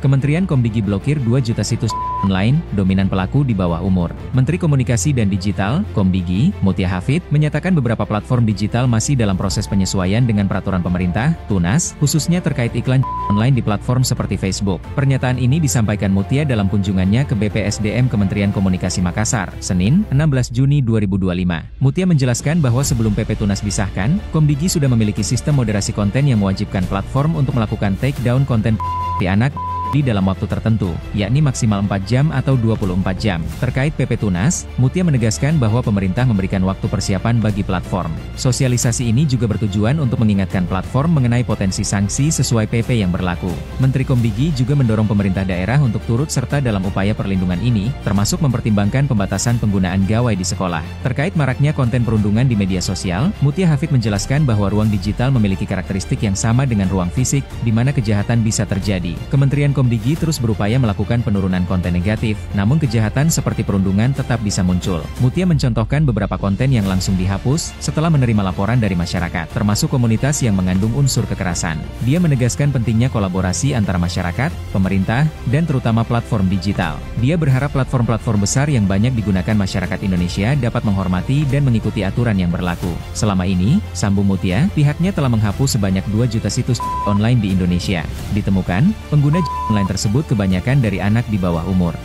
Kementerian Komdigi blokir 2 juta situs online, dominan pelaku di bawah umur. Menteri Komunikasi dan Digital, Komdigi, Mutia Hafid, menyatakan beberapa platform digital masih dalam proses penyesuaian dengan peraturan pemerintah, Tunas, khususnya terkait iklan online di platform seperti Facebook. Pernyataan ini disampaikan Mutia dalam kunjungannya ke BPSDM Kementerian Komunikasi Makassar, Senin, 16 Juni 2025. Mutia menjelaskan bahwa sebelum PP Tunas disahkan, Komdigi sudah memiliki sistem moderasi konten yang mewajibkan platform untuk melakukan take down konten di anak di dalam waktu tertentu, yakni maksimal 4 jam atau 24 jam. Terkait PP Tunas, Mutia menegaskan bahwa pemerintah memberikan waktu persiapan bagi platform. Sosialisasi ini juga bertujuan untuk mengingatkan platform mengenai potensi sanksi sesuai PP yang berlaku. Menteri Komdigi juga mendorong pemerintah daerah untuk turut serta dalam upaya perlindungan ini, termasuk mempertimbangkan pembatasan penggunaan gawai di sekolah. Terkait maraknya konten perundungan di media sosial, Mutia Hafid menjelaskan bahwa ruang digital memiliki karakteristik yang sama dengan ruang fisik, di mana kejahatan bisa terjadi. Kementerian Komdigi terus berupaya melakukan penurunan konten negatif, namun kejahatan seperti perundungan tetap bisa muncul. Mutia mencontohkan beberapa konten yang langsung dihapus setelah menerima laporan dari masyarakat, termasuk komunitas yang mengandung unsur kekerasan. Dia menegaskan pentingnya kolaborasi antara masyarakat, pemerintah, dan terutama platform digital. Dia berharap platform-platform besar yang banyak digunakan masyarakat Indonesia dapat menghormati dan mengikuti aturan yang berlaku. Selama ini, sambung Mutia, pihaknya telah menghapus sebanyak 2 juta situs online di Indonesia. Ditemukan, pengguna online tersebut kebanyakan dari anak di bawah umur.